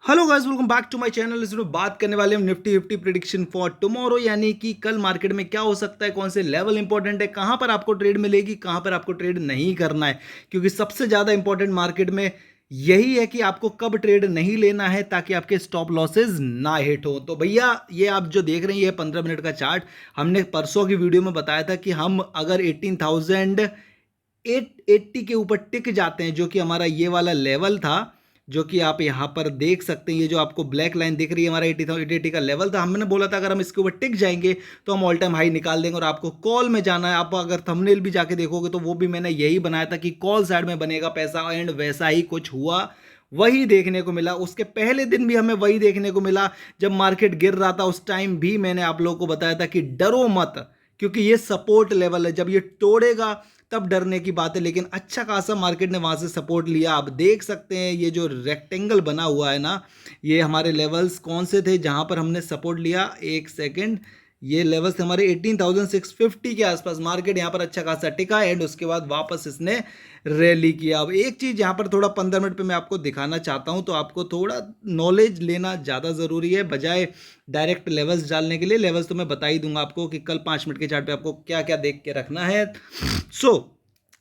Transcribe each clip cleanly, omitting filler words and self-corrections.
Hello guys, welcome back to my channel. इसमें बात करने वाले हम Nifty Fifty prediction for tomorrow, यानी कि कल मार्केट में क्या हो सकता है, कौन से लेवल इंपॉर्टेंट है, कहां पर आपको ट्रेड मिलेगी, कहां पर आपको ट्रेड नहीं करना है। क्योंकि सबसे ज़्यादा इंपॉर्टेंट मार्केट में यही है कि आपको कब ट्रेड नहीं लेना है ताकि आपके स्टॉप लॉसेज ना हिट हो। तो भैया, ये आप जो देख रहे हैं ये 15 मिनट का चार्ट। हमने परसों की वीडियो में बताया था कि हम अगर 18,880 के ऊपर टिक जाते हैं, जो कि हमारा ये वाला लेवल था, जो कि आप यहाँ पर देख सकते हैं, ये जो आपको ब्लैक लाइन दिख रही है हमारा 80,880 का लेवल था। हमने बोला था अगर हम इसके ऊपर टिक जाएंगे तो हम ऑल टाइम हाई निकाल देंगे और आपको कॉल में जाना है। आप अगर थंबनेल भी जाके देखोगे तो वो भी मैंने यही बनाया था कि कॉल साइड में बनेगा पैसा, एंड वैसा ही कुछ हुआ, वही देखने को मिला। उसके पहले दिन भी हमें वही देखने को मिला। जब मार्केट गिर रहा था उस टाइम भी मैंने आप लोगों को बताया था कि डरो मत, क्योंकि ये सपोर्ट लेवल है, जब ये तोड़ेगा तब डरने की बात है। लेकिन अच्छा खासा मार्केट ने वहां से सपोर्ट लिया। आप देख सकते हैं ये जो रेक्टेंगल बना हुआ है ना, ये हमारे लेवल्स कौन से थे जहां पर हमने सपोर्ट लिया। एक सेकंड, ये लेवल्स हमारे 18,650 के आसपास। मार्केट यहां पर अच्छा खासा टिका एंड उसके बाद वापस इसने रैली किया। अब एक चीज यहां पर थोड़ा 15 मिनट पे मैं आपको दिखाना चाहता हूं, तो आपको थोड़ा नॉलेज लेना ज़्यादा ज़रूरी है बजाय डायरेक्ट लेवल्स डालने के लिए। लेवल्स तो मैं बता ही दूंगा आपको कि कल 5 मिनट के चार्ट पे आपको क्या क्या देख के रखना है। सो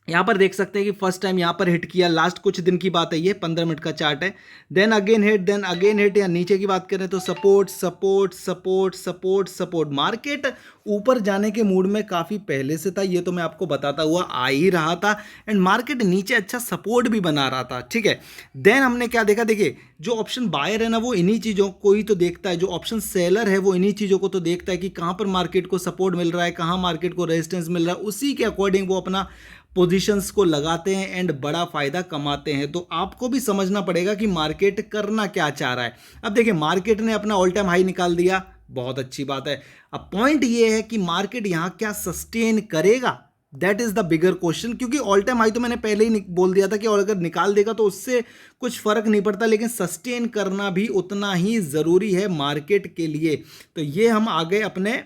यहाँ पर देख सकते हैं कि फर्स्ट टाइम यहाँ पर हिट किया, लास्ट कुछ दिन की बात है, ये 15 मिनट का चार्ट है। Then again hit, then again hit. या नीचे की बात करें तो support support support support support. Market ऊपर जाने के मूड में काफ़ी पहले से था, ये तो मैं आपको बताता हुआ आ ही रहा था। एंड मार्केट नीचे अच्छा सपोर्ट भी बना रहा था, ठीक है। देन हमने क्या देखा, देखिए जो ऑप्शन बायर है ना वो इन्हीं चीज़ों को ही तो देखता है, जो ऑप्शन सेलर है वो इन्हीं चीज़ों को तो देखता है कि कहाँ पर मार्केट को सपोर्ट मिल रहा है, कहाँ मार्केट को रेजिस्टेंस मिल रहा है, उसी के अकॉर्डिंग वो अपना पोजीशंस को लगाते हैं एंड बड़ा फायदा कमाते हैं। तो आपको भी समझना पड़ेगा कि मार्केट करना क्या चाह रहा है। अब देखिए मार्केट ने अपना ऑल टाइम हाई निकाल दिया, बहुत अच्छी बात है। अब पॉइंट ये है कि मार्केट यहां क्या सस्टेन करेगा, that is the bigger question. क्योंकि ऑल टाइम हाई तो मैंने पहले ही बोल दिया था कि और अगर निकाल देगा तो उससे कुछ फर्क नहीं पड़ता, लेकिन सस्टेन करना भी उतना ही जरूरी है मार्केट के लिए। तो ये हम आ गए अपने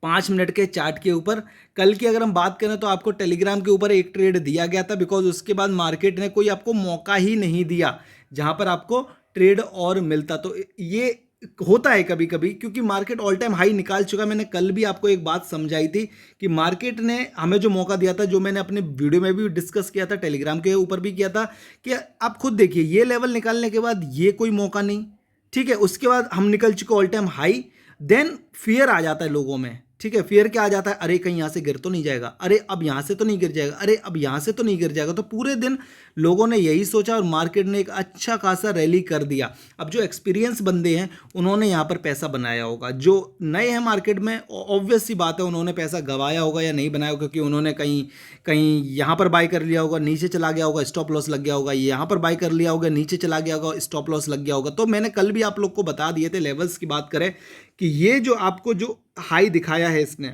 5 मिनट के चार्ट के ऊपर। कल की अगर हम बात करें तो आपको टेलीग्राम के ऊपर एक ट्रेड दिया गया था, बिकॉज उसके बाद मार्केट ने कोई आपको मौका ही नहीं दिया जहां पर आपको ट्रेड और मिलता। तो ये होता है कभी कभी, क्योंकि मार्केट ऑल टाइम हाई निकाल चुका। मैंने कल भी आपको एक बात समझाई थी कि मार्केट ने हमें जो मौका दिया था, जो मैंने अपने वीडियो में भी डिस्कस किया था, टेलीग्राम के ऊपर भी किया था, कि आप खुद देखिए ये लेवल निकालने के बाद ये कोई मौका नहीं, ठीक है। उसके बाद हम निकल चुके all time high. Then fear आ जाता है लोगों में, ठीक है। फियर क्या आ जाता है, अरे कहीं यहां से गिर तो नहीं जाएगा, अरे अब यहां से तो नहीं गिर जाएगा, अरे अब यहां से तो नहीं गिर जाएगा। तो पूरे दिन लोगों ने यही सोचा और मार्केट ने एक अच्छा खासा रैली कर दिया। अब जो एक्सपीरियंस बंदे हैं उन्होंने यहां पर पैसा बनाया होगा, जो नए हैं मार्केट में ऑब्वियस सी बात है उन्होंने पैसा गवाया होगा या नहीं बनाया होगा, क्योंकि उन्होंने कहीं कहीं यहां पर बाय कर लिया होगा, नीचे चला गया होगा, स्टॉप लॉस लग गया होगा, यहां पर बाय कर लिया होगा, नीचे चला गया होगा, स्टॉप लॉस लग गया होगा। तो मैंने कल भी आप लोग को बता दिए थे, लेवल्स की बात करें कि ये जो आपको जो हाई दिखाया है इसने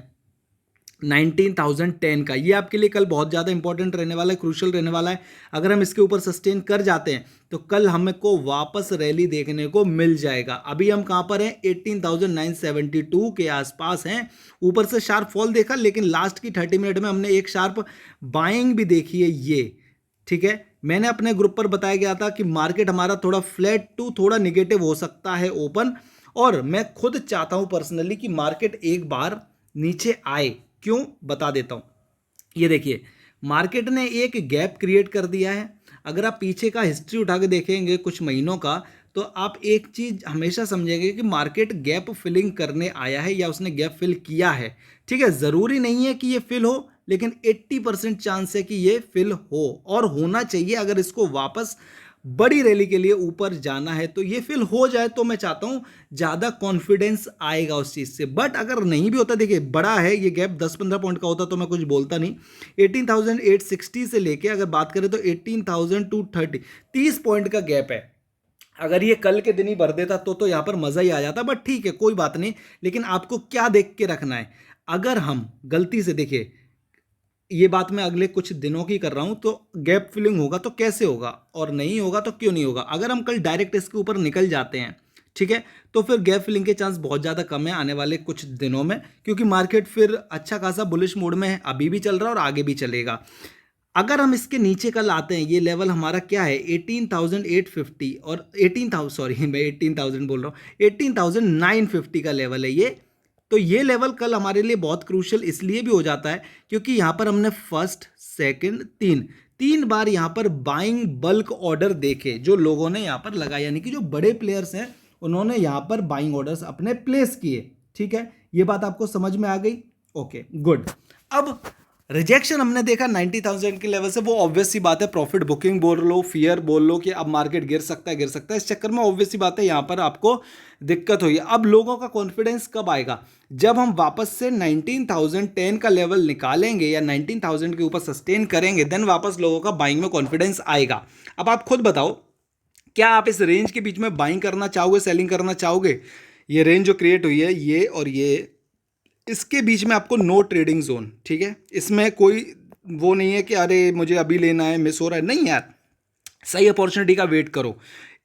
19,010 का, ये आपके लिए कल बहुत ज़्यादा इंपॉर्टेंट रहने वाला है, क्रूशल रहने वाला है। अगर हम इसके ऊपर सस्टेन कर जाते हैं तो कल हमें को वापस रैली देखने को मिल जाएगा। अभी हम कहाँ पर हैं, 18,972 के आसपास हैं। ऊपर से शार्प फॉल देखा, लेकिन लास्ट की 30 मिनट में हमने एक शार्प बाइंग भी देखी है ये, ठीक है। मैंने अपने ग्रुप पर बताया गया था कि मार्केट हमारा थोड़ा फ्लैट टू थोड़ा निगेटिव हो सकता है ओपन, और मैं खुद चाहता हूं पर्सनली कि मार्केट एक बार नीचे आए। क्यों, बता देता हूं। ये देखिए मार्केट ने एक गैप क्रिएट कर दिया है। अगर आप पीछे का हिस्ट्री उठा के देखेंगे कुछ महीनों का, तो आप एक चीज हमेशा समझेंगे कि मार्केट गैप फिलिंग करने आया है या उसने गैप फिल किया है, ठीक है। जरूरी नहीं है कि ये फिल हो, लेकिन 80% चांस है कि ये फिल हो और होना चाहिए। अगर इसको वापस बड़ी रैली के लिए ऊपर जाना है तो ये फिल हो जाए, तो मैं चाहता हूं ज्यादा कॉन्फिडेंस आएगा उस चीज से। बट अगर नहीं भी होता, देखिए बड़ा है ये गैप, 10-15 पॉइंट का होता तो मैं कुछ बोलता नहीं। 18,860 से लेके अगर बात करें तो 18,230, 30 पॉइंट का गैप है। अगर ये कल के दिन ही भर देता तो यहां पर मजा ही आ जाता, बट ठीक है कोई बात नहीं। लेकिन आपको क्या देख के रखना है, अगर हम गलती से, देखिए ये बात मैं अगले कुछ दिनों की कर रहा हूं, तो गैप फिलिंग होगा तो कैसे होगा, और नहीं होगा तो क्यों नहीं होगा। अगर हम कल डायरेक्ट इसके ऊपर निकल जाते हैं, ठीक है, तो फिर गैप फिलिंग के चांस बहुत ज़्यादा कम है आने वाले कुछ दिनों में, क्योंकि मार्केट फिर अच्छा खासा बुलिश मोड में है, अभी भी चल रहा है और आगे भी चलेगा। अगर हम इसके नीचे कल आते हैं, ये लेवल हमारा क्या है 18,850 और 18,000, सॉरी मैं 18,000 बोल रहा हूँ, 18,950 का लेवल है ये। तो ये लेवल कल हमारे लिए बहुत क्रूशियल इसलिए भी हो जाता है क्योंकि यहाँ पर हमने फर्स्ट सेकंड तीन तीन बार यहाँ पर बाइंग बल्क ऑर्डर देखे जो लोगों ने यहाँ पर लगाए, यानी कि जो बड़े प्लेयर्स हैं उन्होंने यहाँ पर बाइंग ऑर्डर्स अपने प्लेस किए। ठीक है, ये बात आपको समझ में आ गई? Okay good. अब रिजेक्शन हमने देखा 90,000 के लेवल से, वो ऑब्वियस सी बात है, प्रॉफिट बुकिंग बोल लो, फियर बोल लो कि अब मार्केट गिर सकता है गिर सकता है, इस चक्कर में ऑब्वियस सी बात है यहाँ पर आपको दिक्कत हुई। अब लोगों का कॉन्फिडेंस कब आएगा? जब हम वापस से 19,010 का लेवल निकालेंगे या 19,000 के ऊपर सस्टेन करेंगे, देन वापस लोगों का बाइंग में कॉन्फिडेंस आएगा। अब आप खुद बताओ, क्या आप इस रेंज के बीच में बाइंग करना चाहोगे, सेलिंग करना चाहोगे? ये रेंज जो क्रिएट हुई है ये और ये, इसके बीच में आपको नो ट्रेडिंग जोन, ठीक है, इसमें कोई वो नहीं है कि अरे मुझे अभी लेना है, मिस हो रहा है, नहीं यार, सही अपॉर्चुनिटी का वेट करो।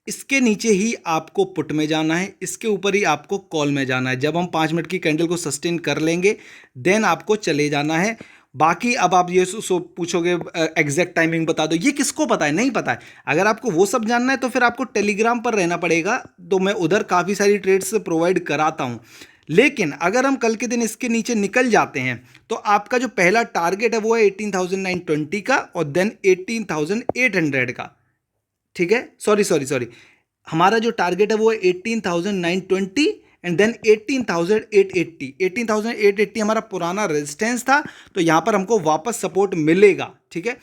इसके नीचे ही आपको पुट में जाना है, इसके ऊपर ही आपको कॉल में जाना है। जब हम 5 मिनट की कैंडल को सस्टेन कर लेंगे देन आपको चले जाना है। बाकी अब आप ये पूछोगे एग्जैक्ट टाइमिंग बता दो, ये किसको पता है? नहीं पता है। अगर आपको वो सब जानना है तो फिर आपको टेलीग्राम पर रहना पड़ेगा, तो मैं उधर काफ़ी सारी ट्रेड्स प्रोवाइड कराता हूँ। लेकिन अगर हम कल के दिन इसके नीचे निकल जाते हैं तो आपका जो पहला टारगेट है वो है 18,920 का और देन 18,800 का। ठीक है, सॉरी सॉरी सॉरी, हमारा जो टारगेट है वो है 18,920 एंड देन 18,880। 18,880 हमारा पुराना रेजिस्टेंस था, तो यहां पर हमको वापस सपोर्ट मिलेगा। ठीक है,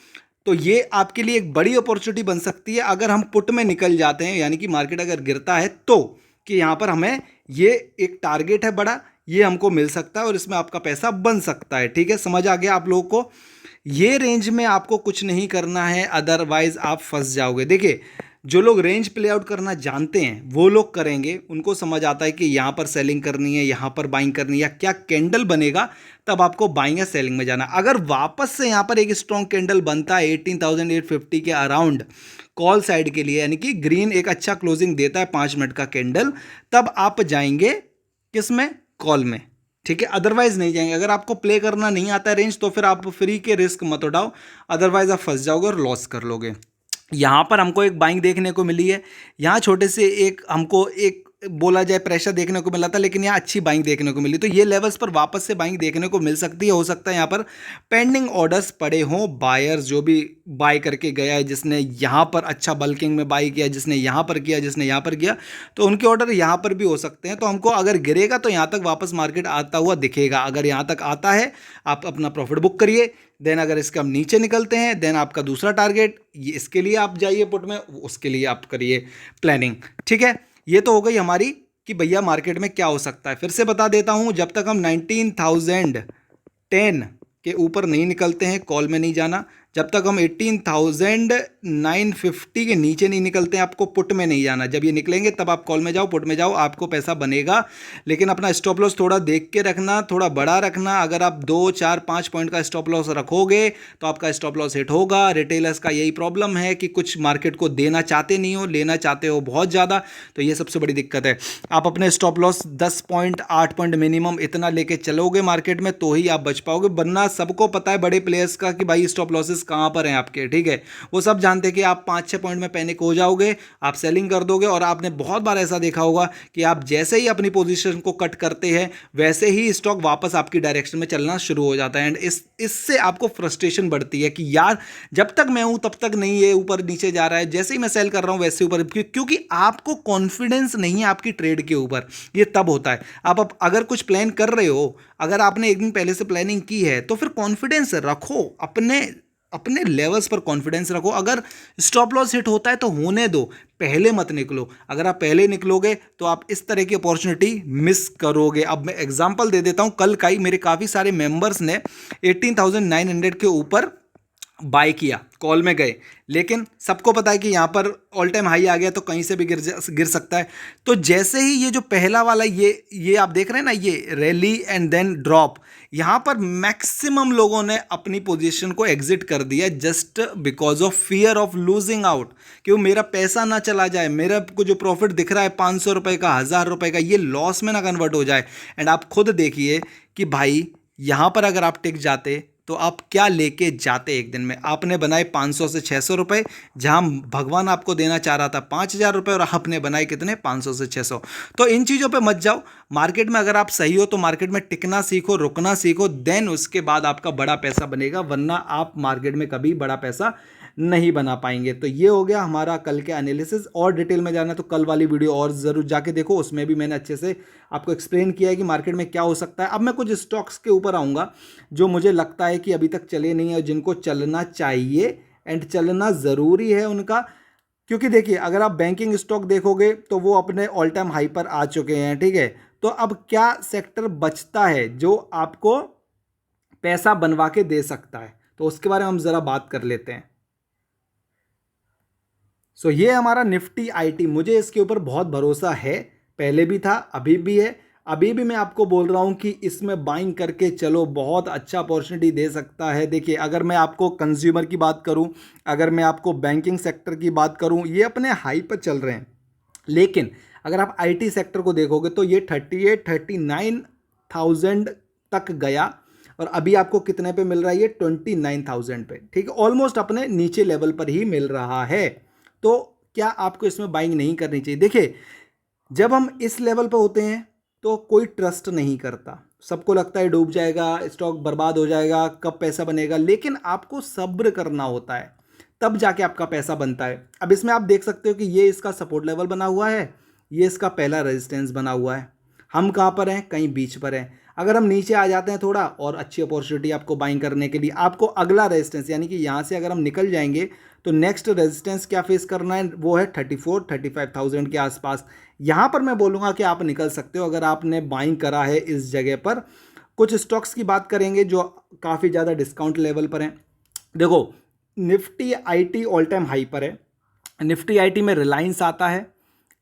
तो ये आपके लिए एक बड़ी अपॉर्चुनिटी बन सकती है अगर हम पुट में निकल जाते हैं, यानी कि मार्केट अगर गिरता है तो, कि यहां पर हमें ये एक टारगेट है बड़ा, ये हमको मिल सकता है और इसमें आपका पैसा बन सकता है। ठीक है, समझ आ गया आप लोगों को? ये रेंज में आपको कुछ नहीं करना है, अदरवाइज आप फंस जाओगे। देखिए, जो लोग रेंज प्ले आउट करना जानते हैं वो लोग करेंगे, उनको समझ आता है कि यहाँ पर सेलिंग करनी है, यहाँ पर बाइंग करनी है, या क्या कैंडल बनेगा तब आपको बाइंग या सेलिंग में जाना। अगर वापस से यहाँ पर एक स्ट्रॉन्ग कैंडल बनता है 18,850 के अराउंड कॉल साइड के लिए, यानी कि ग्रीन एक अच्छा क्लोजिंग देता है 5 मिनट का कैंडल, तब आप जाएंगे किस में? कॉल में। ठीक है, अदरवाइज नहीं जाएंगे। अगर आपको प्ले करना नहीं आता है रेंज तो फिर आप फ्री के रिस्क मत उठाओ, अदरवाइज आप फंस जाओगे और लॉस कर लोगे। यहाँ पर हमको एक बाइंग देखने को मिली है, यहाँ छोटे से एक हमको एक बोला जाए प्रेशर देखने को मिला था, लेकिन यहाँ अच्छी बाइंग देखने को मिली। तो ये लेवल्स पर वापस से बाइंग देखने को मिल सकती है। हो सकता है यहाँ पर पेंडिंग ऑर्डर्स पड़े हों, बायर्स जो भी बाय करके गया है, जिसने यहाँ पर अच्छा बल्किंग में बाई किया, जिसने यहाँ पर किया, जिसने यहाँ पर किया, तो उनके ऑर्डर यहाँ पर भी हो सकते हैं। तो हमको अगर गिरेगा तो यहाँ तक वापस मार्केट आता हुआ दिखेगा। अगर यहाँ तक आता है आप अपना प्रॉफिट बुक करिए, देन अगर इसके हम नीचे निकलते हैं देन आपका दूसरा टारगेट, ये इसके लिए आप जाइए पुट में, उसके लिए आप करिए प्लानिंग। ठीक है, ये तो हो गई हमारी कि भैया मार्केट में क्या हो सकता है। फिर से बता देता हूं, जब तक हम 19,010 के ऊपर नहीं निकलते हैं कॉल में नहीं जाना, जब तक हम 18,950 के नीचे नहीं निकलते हैं आपको पुट में नहीं जाना। जब ये निकलेंगे तब आप कॉल में जाओ, पुट में जाओ, आपको पैसा बनेगा। लेकिन अपना स्टॉप लॉस थोड़ा देख के रखना, थोड़ा बड़ा रखना। अगर आप 2 4 5 पॉइंट का स्टॉप लॉस रखोगे तो आपका स्टॉप लॉस हिट होगा। रिटेलर्स का यही प्रॉब्लम है कि कुछ मार्केट को देना चाहते नहीं हो, लेना चाहते हो बहुत ज़्यादा, तो ये सबसे बड़ी दिक्कत है। आप अपने stop loss 10 point 8 point minimum इतना लेके चलोगे मार्केट में तो ही आप बच पाओगे, वरना सबको पता है बड़े प्लेयर्स का कि भाई स्टॉप लॉसेस कहां पर हैं आपके। ठीक है, वो सब जानते हैं कि आप 5-6 पॉइंट में पैनिक हो जाओगे, आप सेलिंग कर दोगे। और आपने बहुत बार ऐसा देखा होगा कि आप जैसे ही अपनी पोजीशन को कट करते हैं वैसे ही स्टॉक वापस आपकी डायरेक्शन में चलना शुरू हो जाता है। एंड इससे आपको फ्रस्ट्रेशन बढ़ती है कि यार जब तक मैं हूं तब तक नहीं, ये ऊपर नीचे जा रहा है, जैसे ही मैं सेल कर रहा हूं वैसे ऊपर, क्योंकि आपको कॉन्फिडेंस नहीं है आपकी ट्रेड के ऊपर। ये तब होता है। आप अगर कुछ प्लान कर रहे हो, अगर आपने एक दिन पहले से प्लानिंग की है तो फिर कॉन्फिडेंस रखो, अपने लेवल्स पर कॉन्फिडेंस रखो। अगर स्टॉप लॉस हिट होता है तो होने दो, पहले मत निकलो। अगर आप पहले निकलोगे तो आप इस तरह की अपॉर्चुनिटी मिस करोगे। अब मैं एग्जांपल दे देता हूं, कल का ही मेरे काफ़ी सारे मेंबर्स ने 18,900 के ऊपर बाय किया, कॉल में गए, लेकिन सबको पता है कि यहाँ पर ऑल टाइम हाई आ गया तो कहीं से भी गिर सकता है। तो जैसे ही ये जो पहला वाला ये आप देख रहे हैं ना, ये रैली एंड देन ड्रॉप, यहाँ पर मैक्सिमम लोगों ने अपनी पोजीशन को एग्जिट कर दिया just because of fear of losing out, कि वो मेरा पैसा ना चला जाए, मेरा को जो प्रॉफिट दिख रहा है 500 रुपये का, 1000 रुपये का, ये लॉस में ना कन्वर्ट हो जाए। एंड आप खुद देखिए कि भाई यहाँ पर अगर आप टिक जाते तो आप क्या लेके जाते एक दिन में? आपने बनाए 500 से 600 रुपए, जहां भगवान आपको देना चाह रहा था 5,000 रुपए, और आपने बनाए कितने? 500 से 600। तो इन चीज़ों पे मत जाओ। मार्केट में अगर आप सही हो तो मार्केट में टिकना सीखो, रुकना सीखो, देन उसके बाद आपका बड़ा पैसा बनेगा, वरना आप मार्केट में कभी बड़ा पैसा नहीं बना पाएंगे। तो ये हो गया हमारा कल के एनालिसिस। और डिटेल में जाना तो कल वाली वीडियो और ज़रूर जाके देखो, उसमें भी मैंने अच्छे से आपको एक्सप्लेन किया है कि मार्केट में क्या हो सकता है। अब मैं कुछ स्टॉक्स के ऊपर आऊँगा जो मुझे लगता है कि अभी तक चले नहीं है और जिनको चलना चाहिए एंड चलना ज़रूरी है उनका। क्योंकि देखिए, अगर आप बैंकिंग स्टॉक देखोगे तो वो अपने ऑल टाइम हाई पर आ चुके हैं, ठीक है। तो अब क्या सेक्टर बचता है जो आपको पैसा बनवा के दे सकता है, तो उसके बारे में हम ज़रा बात कर लेते हैं। सो ये हमारा निफ्टी आईटी, मुझे इसके ऊपर बहुत भरोसा है, पहले भी था, अभी भी है। अभी भी मैं आपको बोल रहा हूँ कि इसमें बाइंग करके चलो, बहुत अच्छा अपॉर्चुनिटी दे सकता है। देखिए, अगर मैं आपको कंज्यूमर की बात करूँ, अगर मैं आपको बैंकिंग सेक्टर की बात करूँ, ये अपने हाई पर चल रहे हैं। लेकिन अगर आप आईटी सेक्टर को देखोगे तो ये 38-39,000 तक गया, और अभी आपको कितने पे मिल रहा है? ये 29,000 पे, ठीक है। ऑलमोस्ट अपने नीचे लेवल पर ही मिल रहा है। तो क्या आपको इसमें बाइंग नहीं करनी चाहिए? देखिए, जब हम इस लेवल पर होते हैं तो कोई ट्रस्ट नहीं करता, सबको लगता है डूब जाएगा, स्टॉक बर्बाद हो जाएगा, कब पैसा बनेगा। लेकिन आपको सब्र करना होता है, तब जाके आपका पैसा बनता है। अब इसमें आप देख सकते हो कि ये इसका सपोर्ट लेवल बना हुआ है, ये इसका पहला रेजिस्टेंस बना हुआ है। हम कहाँ पर हैं? कहीं बीच पर हैं। अगर हम नीचे आ जाते हैं थोड़ा, और अच्छी अपॉर्चुनिटी आपको बाइंग करने के लिए, आपको अगला रेजिस्टेंस, यानी कि यहाँ से अगर हम निकल जाएंगे तो नेक्स्ट रेजिस्टेंस क्या फेस करना है? वो है 34-35,000 के आसपास। यहाँ पर मैं बोलूँगा कि आप निकल सकते हो अगर आपने बाइंग करा है इस जगह पर। कुछ स्टॉक्स की बात करेंगे जो काफ़ी ज़्यादा डिस्काउंट लेवल पर हैं। देखो, Nifty IT all time high पर है। निफ्टी आईटी में रिलायंस आता है,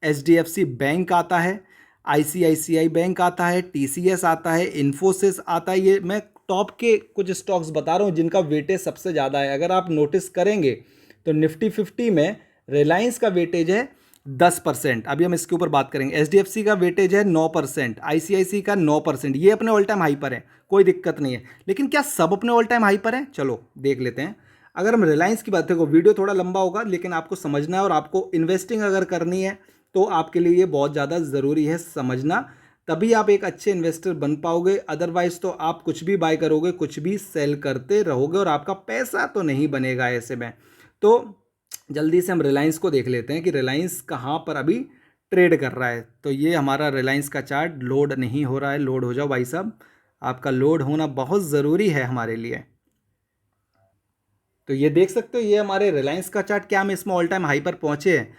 एचडीएफसी बैंक आता है, आईसीआईसीआई बैंक आता है, टीसीएस आता है, इन्फोसिस आता है। ये मैं टॉप के कुछ स्टॉक्स बता रहा हूँ जिनका वेटेज सबसे ज़्यादा है। अगर आप नोटिस करेंगे तो निफ्टी 50 में रिलायंस का वेटेज है 10%। अभी हम इसके ऊपर बात करेंगे। एचडीएफसी का वेटेज है 9%, आईसीआईसी का 9%। ये अपने ऑल टाइम हाई पर है, कोई दिक्कत नहीं है। लेकिन क्या सब अपने ऑल टाइम हाई पर हैं? चलो देख लेते हैं। अगर हम रिलायंस की बात करें, वीडियो थोड़ा लंबा होगा लेकिन आपको समझना है, और आपको इन्वेस्टिंग अगर करनी है तो आपके लिए ये बहुत ज़्यादा ज़रूरी है समझना, तभी आप एक अच्छे इन्वेस्टर बन पाओगे। अदरवाइज तो आप कुछ भी बाय करोगे, कुछ भी सेल करते रहोगे, और आपका पैसा तो नहीं बनेगा ऐसे में। तो जल्दी से हम रिलायंस को देख लेते हैं कि रिलायंस कहाँ पर अभी ट्रेड कर रहा है। तो ये हमारा रिलायंस का चार्ट लोड नहीं हो रहा है। लोड हो जाओ भाई साहब, आपका लोड होना बहुत ज़रूरी है हमारे लिए। तो ये देख सकते हो, ये हमारे रिलायंस का चार्ट, क्या हम इसमें ऑल टाइम हाई पर पहुंचे हैं?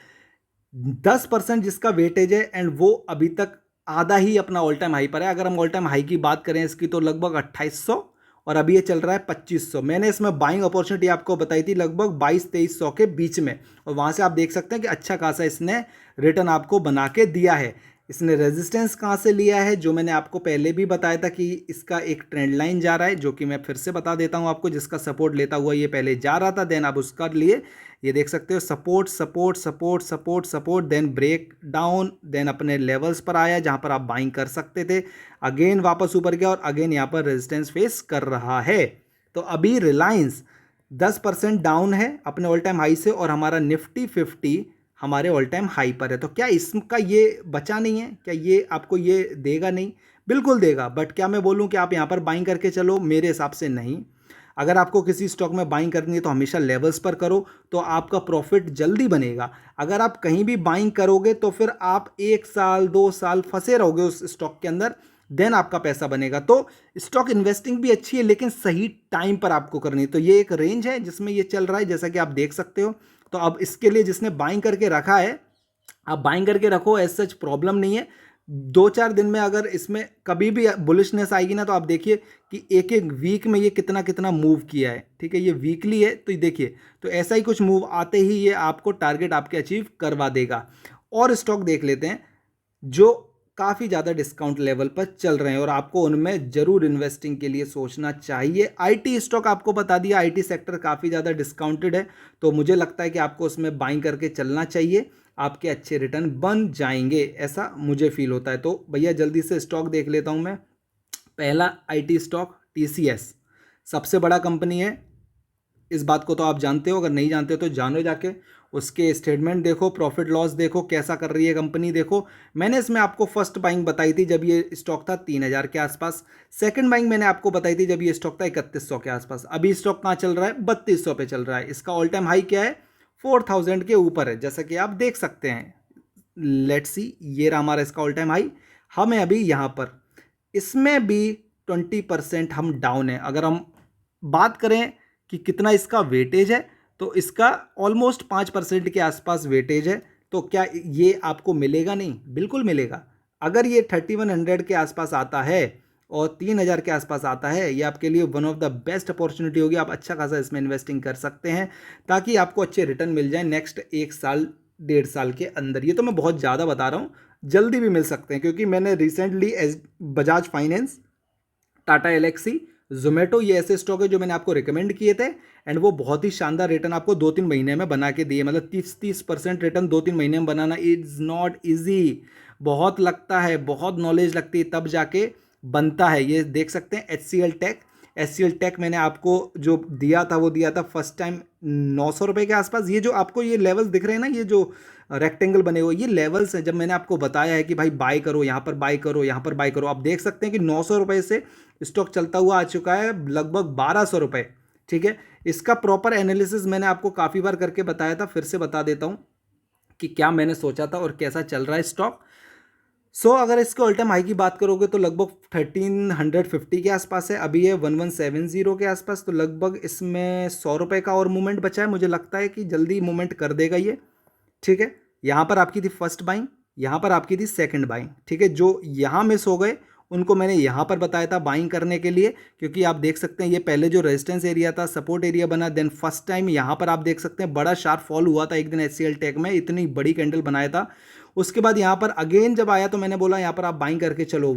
10% जिसका वेटेज है, एंड वो अभी तक आधा ही अपना ऑल टाइम हाई पर है। अगर हम ऑल टाइम हाई की बात करें इसकी, तो लगभग 2800, और अभी ये चल रहा है 2500। मैंने इसमें बाइंग अपॉर्चुनिटी आपको बताई थी लगभग 2200-2300 के बीच में, और वहाँ से आप देख सकते हैं कि अच्छा खासा इसने रिटर्न आपको बना के दिया है। इसने रेजिस्टेंस कहाँ से लिया है, जो मैंने आपको पहले भी बताया था कि इसका एक ट्रेंड लाइन जा रहा है, जो कि मैं फिर से बता देता हूँ आपको, जिसका सपोर्ट लेता हुआ ये पहले जा रहा था। देन अब उसका लिए ये देख सकते हो, support support support support support, then break down, then अपने लेवल्स पर आया जहां पर आप बाइंग कर सकते थे। अगेन वापस ऊपर गया, और अगेन यहाँ पर रेजिस्टेंस फेस कर रहा है। तो अभी रिलायंस 10% डाउन है अपने ऑल टाइम हाई से, और हमारा निफ्टी 50 हमारे ऑल टाइम हाई पर है। तो क्या इसका ये बचा नहीं है? क्या ये आपको ये देगा नहीं? बिल्कुल देगा। बट क्या मैं बोलूँ कि आप यहाँ पर बाइंग करके चलो? मेरे हिसाब से नहीं। अगर आपको किसी स्टॉक में बाइंग करनी है तो हमेशा लेवल्स पर करो, तो आपका प्रॉफिट जल्दी बनेगा। अगर आप कहीं भी बाइंग करोगे तो फिर आप 1 साल 2 साल फंसे रहोगे उस स्टॉक के अंदर, देन आपका पैसा बनेगा। तो स्टॉक इन्वेस्टिंग भी अच्छी है, लेकिन सही टाइम पर आपको करनी है। तो ये एक रेंज है जिसमें ये चल रहा है, जैसा कि आप देख सकते हो। तो अब इसके लिए जिसने बाइंग करके रखा है, आप बाइंग करके रखो, एज सच प्रॉब्लम नहीं है। 2-4 दिन में अगर इसमें कभी भी बुलिशनेस आएगी ना, तो आप देखिए कि एक एक वीक में ये कितना कितना मूव किया है, ठीक है। ये वीकली है, तो ये देखिए, तो ऐसा ही कुछ मूव आते ही ये आपको टारगेट आपके अचीव करवा देगा। और स्टॉक देख लेते हैं जो काफ़ी ज़्यादा डिस्काउंट लेवल पर चल रहे हैं, और आपको उनमें ज़रूर इन्वेस्टिंग के लिए सोचना चाहिए। आईटी स्टॉक आपको बता दिया, आईटी सेक्टर काफ़ी ज़्यादा डिस्काउंटेड है, तो मुझे लगता है कि आपको उसमें बाइंग करके चलना चाहिए। आपके अच्छे रिटर्न बन जाएंगे, ऐसा मुझे फील होता है। तो भैया जल्दी से स्टॉक देख लेता हूँ मैं। पहला आईटी स्टॉक टीसीएस। सबसे बड़ा कंपनी है, इस बात को तो आप जानते हो, अगर नहीं जानते हो तो जानो जाके। उसके स्टेटमेंट देखो, प्रॉफिट लॉस देखो, कैसा कर रही है कंपनी देखो। मैंने इसमें आपको फर्स्ट बाइंग बताई थी जब ये स्टॉक था 3,000 के आसपास। सेकंड बाइंग मैंने आपको बताई थी जब ये स्टॉक था 3100 के आसपास। अभी स्टॉक कहाँ चल रहा है? 3200 पे चल रहा है। इसका ऑल टाइम हाई क्या है? 4000 के ऊपर है, जैसा कि आप देख सकते हैं। लेट्स सी, ये रहा हमारा इसका ऑल टाइम हाई। हमें अभी यहाँ पर इसमें भी 20% हम डाउन है। अगर हम बात करें कि कितना इसका वेटेज है, तो इसका ऑलमोस्ट 5% के आसपास वेटेज है। तो क्या ये आपको मिलेगा? नहीं, बिल्कुल मिलेगा। अगर ये 3100 के आसपास आता है और 3000 के आसपास आता है, ये आपके लिए one of the best opportunity होगी। आप अच्छा खासा इसमें इन्वेस्टिंग कर सकते हैं ताकि आपको अच्छे रिटर्न मिल जाए नेक्स्ट 1 साल 1.5 साल के अंदर। ये तो मैं बहुत ज़्यादा बता रहा हूँ, जल्दी भी मिल सकते हैं, क्योंकि मैंने रिसेंटली बजाज फाइनेंस, टाटा एलेक्सी, जोमेटो, ये ऐसे स्टॉक है जो मैंने आपको रिकमेंड किए थे, एंड वो बहुत ही शानदार रिटर्न आपको 2-3 महीने में बना के दिए। मतलब 30% रिटर्न 2-3 महीने में बनाना इज नॉट ईजी। बहुत लगता है, बहुत नॉलेज लगती है, तब जाके बनता है। ये देख सकते हैं एच सी एल टेक मैंने आपको जो दिया था वो दिया था फर्स्ट टाइम 900 रुपये के आसपास। ये जो आपको ये लेवल्स दिख रहे हैं ना, ये जो रेक्टेंगल बने हुए, ये लेवल्स हैं। जब मैंने आपको बताया है कि भाई बाय करो, यहाँ पर बाय करो, यहाँ पर बाय करो, आप देख सकते हैं कि 900 रुपये से स्टॉक चलता हुआ आ चुका है लगभग 1200 रुपये। ठीक है, इसका प्रॉपर एनालिसिस मैंने आपको काफ़ी बार करके बताया था, फिर से बता देता हूँ कि क्या मैंने सोचा था और कैसा चल रहा है स्टॉक। अगर इसके ऑल टाइम हाई की बात करोगे तो लगभग 1350 के आसपास है। अभी है 1170 के आसपास, तो लगभग इसमें 100 रुपये का और मूवमेंट बचा है। मुझे लगता है कि जल्दी मूवमेंट कर देगा ये। ठीक है, यहाँ पर आपकी थी फर्स्ट बाइंग, यहाँ पर आपकी थी सेकंड बाइंग। ठीक है, जो यहाँ मिस हो गए उनको मैंने यहाँ पर बताया था बाइंग करने के लिए, क्योंकि आप देख सकते हैं ये पहले जो रेजिस्टेंस एरिया था, सपोर्ट एरिया बना, देन फर्स्ट टाइम यहाँ पर आप देख सकते हैं बड़ा शार्प फॉल हुआ था एक दिन एचसीएल टेक में, इतनी बड़ी कैंडल बनाया था। उसके बाद यहाँ पर अगेन जब आया तो मैंने बोला यहाँ पर आप बाइंग करके चलो।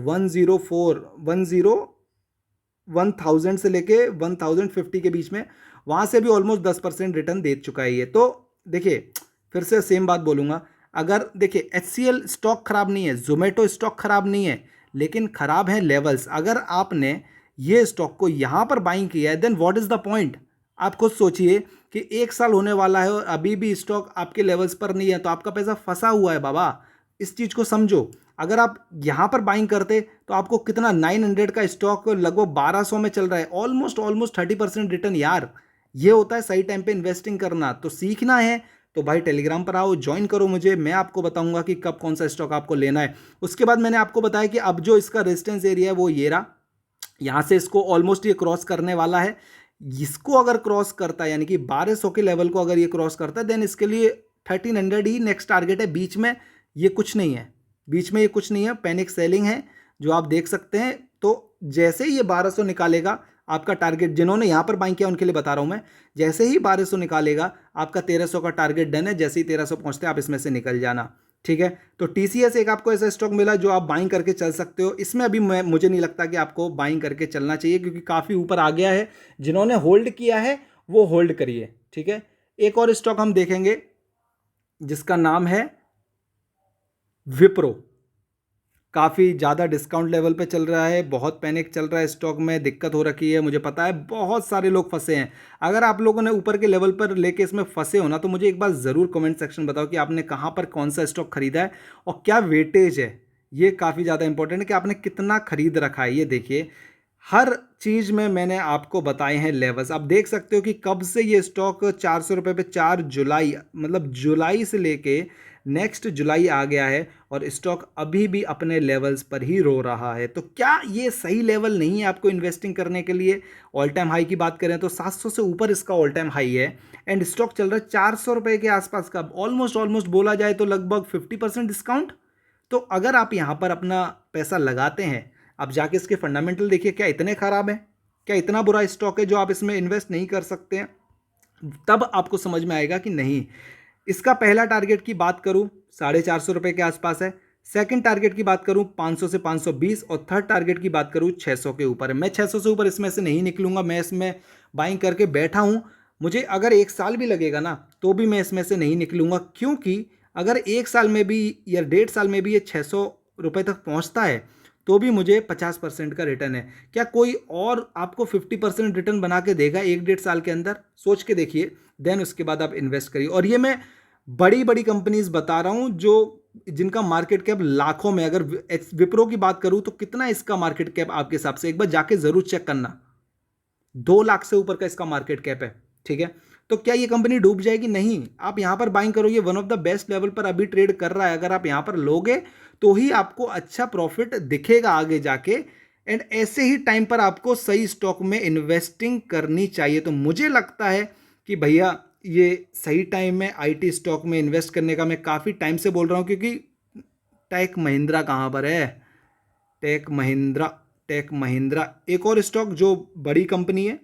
1000 से लेके 1050 के बीच में, वहाँ से भी ऑलमोस्ट 10% रिटर्न दे चुका है ये। तो देखिए, फिर से सेम बात बोलूँगा, अगर देखिए एचसीएल स्टॉक खराब नहीं है, जोमेटो स्टॉक खराब नहीं है, लेकिन खराब है लेवल्स। अगर आपने ये स्टॉक को यहाँ पर बाइंग किया है, then what is the point? आप खुद सोचिए कि 1 साल होने वाला है और अभी भी स्टॉक आपके लेवल्स पर नहीं है, तो आपका पैसा फंसा हुआ है बाबा। इस चीज़ को समझो। अगर आप यहाँ पर बाइंग करते तो आपको कितना 900 का स्टॉक लगभग 1200 में चल रहा है, ऑलमोस्ट 30% रिटर्न यार। ये होता है सही टाइम पे इन्वेस्टिंग करना। तो सीखना है तो भाई टेलीग्राम पर आओ, ज्वाइन करो मुझे, मैं आपको बताऊंगा कि कब कौन सा स्टॉक आपको लेना है। उसके बाद मैंने आपको बताया कि अब जो इसका रेजिस्टेंस एरिया है वो ये रहा, यहाँ से इसको ऑलमोस्ट ये क्रॉस करने वाला है। इसको अगर क्रॉस करता है, यानी कि 1200 के लेवल को अगर ये क्रॉस करता है, देन इसके लिए 1300 ही नेक्स्ट टारगेट है। बीच में ये कुछ नहीं है, बीच में ये कुछ नहीं है, पैनिक सेलिंग है जो आप देख सकते हैं। तो जैसे ही ये 1200 निकालेगा आपका टारगेट, जिन्होंने यहाँ पर बाइंग किया उनके लिए बता रहा हूँ मैं, जैसे ही 1200 निकालेगा आपका 1300 का टारगेट डन है। जैसे ही 1300 पहुँचते हैं आप इसमें से निकल जाना। ठीक है, तो टीसीएस एक आपको ऐसा स्टॉक मिला जो आप बाइंग करके चल सकते हो। इसमें अभी मुझे नहीं लगता कि आपको बाइंग करके चलना चाहिए, क्योंकि काफ़ी ऊपर आ गया है। जिन्होंने होल्ड किया है वो होल्ड करिए। ठीक है, एक और स्टॉक हम देखेंगे जिसका नाम है विप्रो। काफ़ी ज़्यादा डिस्काउंट लेवल पे चल रहा है, बहुत पैनिक चल रहा है स्टॉक में, दिक्कत हो रखी है। मुझे पता है बहुत सारे लोग फंसे हैं। अगर आप लोगों ने ऊपर के लेवल पर लेके इसमें फंसे हो ना, तो मुझे एक बार ज़रूर कमेंट सेक्शन बताओ कि आपने कहाँ पर कौन सा स्टॉक खरीदा है और क्या वेटेज है। ये काफ़ी ज़्यादा इंपॉर्टेंट है कि आपने कितना खरीद रखा है। ये देखिए, हर चीज़ में मैंने आपको बताए हैं लेवल्स। आप देख सकते हो कि कब से ये स्टॉक 400 रुपये पे 4 जुलाई, मतलब जुलाई से लेके नेक्स्ट जुलाई आ गया है और स्टॉक अभी भी अपने लेवल्स पर ही रो रहा है। तो क्या ये सही लेवल नहीं है आपको इन्वेस्टिंग करने के लिए? ऑल टाइम हाई की बात करें तो 700 से ऊपर इसका ऑल टाइम हाई है, एंड स्टॉक चल रहा है 400 रुपये के आसपास का। ऑलमोस्ट बोला जाए तो लगभग 50% डिस्काउंट। तो अगर आप यहाँ पर अपना पैसा लगाते हैं, आप जाके इसके फंडामेंटल देखिए, क्या इतने ख़राब हैं? क्या इतना बुरा स्टॉक है जो आप इसमें इन्वेस्ट नहीं कर सकते हैं? तब आपको समझ में आएगा कि नहीं। इसका पहला टारगेट की बात करूं 450 रुपये के आसपास है, सेकंड टारगेट की बात करूं 500 से 520, और थर्ड टारगेट की बात करूं 600 के ऊपर है। मैं 600 से ऊपर इसमें से नहीं निकलूंगा। मैं इसमें बाइंग करके बैठा हूं, मुझे अगर 1 साल भी लगेगा ना तो भी मैं इसमें से नहीं निकलूंगा, क्योंकि अगर 1 साल में भी या 1.5 साल में भी ये 600 रुपये तक पहुंचता है तो भी मुझे 50% का रिटर्न है। क्या कोई और आपको 50% रिटर्न बना के देगा 1-1.5 साल के अंदर? सोच के देखिए, देन उसके बाद आप इन्वेस्ट करिए। और ये मैं बड़ी बड़ी कंपनीज बता रहा हूँ जो जिनका मार्केट कैप लाखों में, अगर विप्रो की बात करूँ तो कितना इसका मार्केट कैप आपके हिसाब से, एक बार जाके जरूर चेक करना, 2 लाख से ऊपर का इसका मार्केट कैप है। ठीक है, तो क्या ये कंपनी डूब जाएगी? नहीं, आप यहां पर बाइंग करोगे, one of the best level पर अभी ट्रेड कर रहा है, अगर आप यहां पर लोगे तो ही आपको अच्छा प्रॉफिट दिखेगा आगे जाके। एंड ऐसे ही टाइम पर आपको सही स्टॉक में इन्वेस्टिंग करनी चाहिए। तो मुझे लगता है कि भैया ये सही टाइम है आईटी स्टॉक में इन्वेस्ट करने का। मैं काफ़ी टाइम से बोल रहा हूँ, क्योंकि टेक महिंद्रा कहाँ पर है, टेक महिंद्रा, टेक महिंद्रा एक और स्टॉक जो बड़ी कंपनी है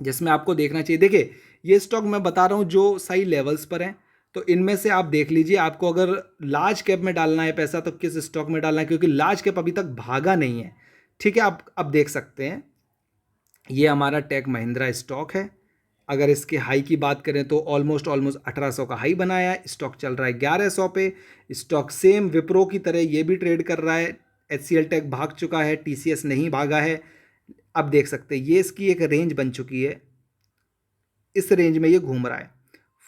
जिसमें आपको देखना चाहिए। देखिए, ये स्टॉक मैं बता रहा हूँ जो सही लेवल्स पर है, तो इनमें से आप देख लीजिए। आपको अगर लार्ज कैप में डालना है पैसा तो किस स्टॉक में डालना है, क्योंकि लार्ज कैप अभी तक भागा नहीं है। ठीक है, आप अब देख सकते हैं, ये हमारा टेक महिंद्रा स्टॉक है। अगर इसके हाई की बात करें तो ऑलमोस्ट 1800 का हाई बनाया है, स्टॉक चल रहा है 1100 पे। स्टॉक सेम विप्रो की तरह ये भी ट्रेड कर रहा है। HCL टेक भाग चुका है, TCS नहीं भागा है। अब देख सकते हैं ये इसकी एक रेंज बन चुकी है, इस रेंज में ये घूम रहा है।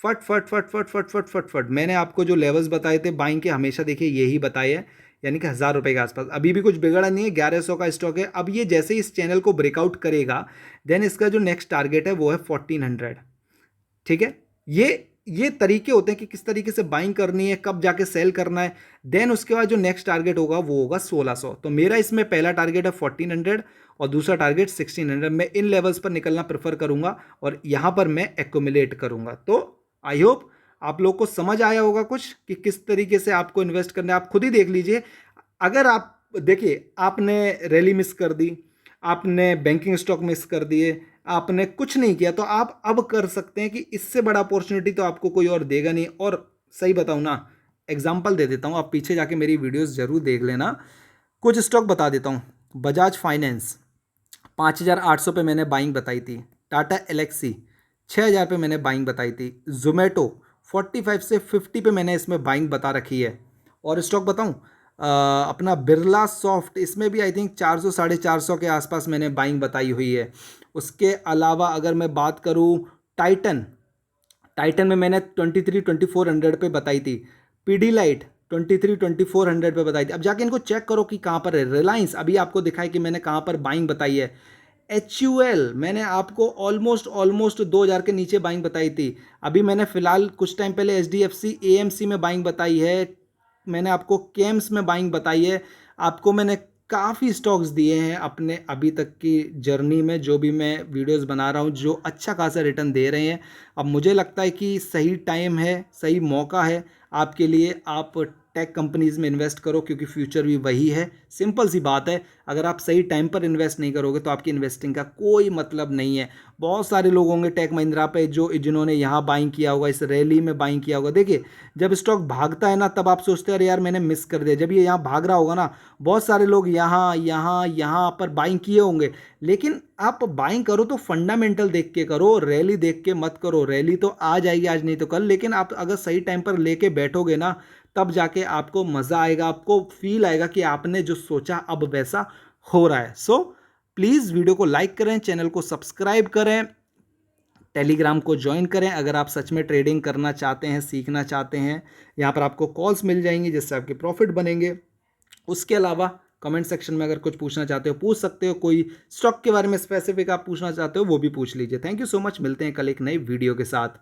फट फट फट फट फट फट फट फट मैंने आपको जो लेवल्स बताए थे बाइंग के, हमेशा देखिए यही बताए हैं, यानी कि 1000 रुपये के आसपास। अभी भी कुछ बिगड़ा नहीं है, 1100 का स्टॉक है। अब ये जैसे ही इस चैनल को ब्रेकआउट करेगा, देन इसका जो नेक्स्ट टारगेट है वो है 1400। ठीक है, ये तरीके होते हैं कि किस तरीके से बाइंग करनी है, कब जाके सेल करना है। देन उसके बाद जो नेक्स्ट टारगेट होगा वो होगा 1600। तो मेरा इसमें पहला टारगेट है 1400 और दूसरा टारगेट 1600। मैं इन लेवल्स पर निकलना प्रेफर करूंगा और यहां पर मैं एक्यूमुलेट करूंगा। तो आई होप आप लोग को समझ आया होगा कुछ कि किस तरीके से आपको इन्वेस्ट करना है। आप खुद ही देख लीजिए। अगर आप देखिए, आपने रैली मिस कर दी, आपने बैंकिंग स्टॉक मिस कर दिए, आपने कुछ नहीं किया, तो आप अब कर सकते हैं कि इससे बड़ा अपॉर्चुनिटी तो आपको कोई और देगा नहीं। और सही बताऊं ना, एग्जांपल दे देता हूं, आप पीछे जाके मेरी वीडियोस जरूर देख लेना। कुछ स्टॉक बता देता हूं। बजाज फाइनेंस 5800 पे मैंने बाइंग बताई थी। टाटा एलेक्सी 6000 पे मैंने बाइंग बताई थी। जोमेटो 45 से 50 पे मैंने इसमें बाइंग बता रखी है। और स्टॉक बताऊं, अपना बिरला सॉफ्ट, इसमें भी आई थिंक 400 450 के आसपास मैंने बाइंग बताई हुई है। उसके अलावा अगर मैं बात करूं, टाइटन, टाइटन में मैंने 23-2400 पे बताई थी। पीडीलाइट 23-2400 पे बताई थी। अब जाके इनको चेक करो कि कहाँ पर है। रिलायंस अभी आपको दिखाई कि मैंने कहाँ पर बाइंग बताई है। HUL मैंने आपको ऑलमोस्ट 2000 के नीचे बाइंग बताई थी। अभी मैंने फिलहाल कुछ टाइम पहले HDFC AMC में बाइंग बताई है। मैंने आपको केम्स में बाइंग बताई है। आपको मैंने काफ़ी स्टॉक्स दिए हैं अपने अभी तक की जर्नी में, जो भी मैं वीडियोस बना रहा हूँ, जो अच्छा खासा रिटर्न दे रहे हैं। अब मुझे लगता है कि सही टाइम है, सही मौका है आपके लिए। आप टेक कंपनीज में इन्वेस्ट करो, क्योंकि फ्यूचर भी वही है। सिंपल सी बात है, अगर आप सही टाइम पर इन्वेस्ट नहीं करोगे तो आपकी इन्वेस्टिंग का कोई मतलब नहीं है। बहुत सारे लोग होंगे टेक महिंद्रा पे जिन्होंने यहाँ बाइंग किया होगा, इस रैली में बाइंग किया होगा। देखिए, जब स्टॉक भागता है ना, तब आप सोचते हैं अरे यार मैंने मिस कर दिया। जब ये यहाँ भाग रहा होगा ना, बहुत सारे लोग यहाँ यहाँ यहाँ पर बाइंग किए होंगे। लेकिन आप बाइंग करो तो फंडामेंटल देख के करो, रैली देख के मत करो। रैली तो आ जाएगी आज नहीं तो कल, लेकिन आप अगर सही टाइम पर लेके बैठोगे ना, तब जाके आपको मज़ा आएगा, आपको फील आएगा कि आपने जो सोचा अब वैसा हो रहा है। सो प्लीज़ वीडियो को लाइक करें, चैनल को सब्सक्राइब करें, टेलीग्राम को ज्वाइन करें अगर आप सच में ट्रेडिंग करना चाहते हैं, सीखना चाहते हैं। यहाँ पर आपको कॉल्स मिल जाएंगी जिससे आपके प्रॉफिट बनेंगे। उसके अलावा कमेंट सेक्शन में अगर कुछ पूछना चाहते हो पूछ सकते हो। कोई स्टॉक के बारे में स्पेसिफिक आप पूछना चाहते हो वो भी पूछ लीजिए। थैंक यू सो मच, मिलते हैं कल एक नई वीडियो के साथ।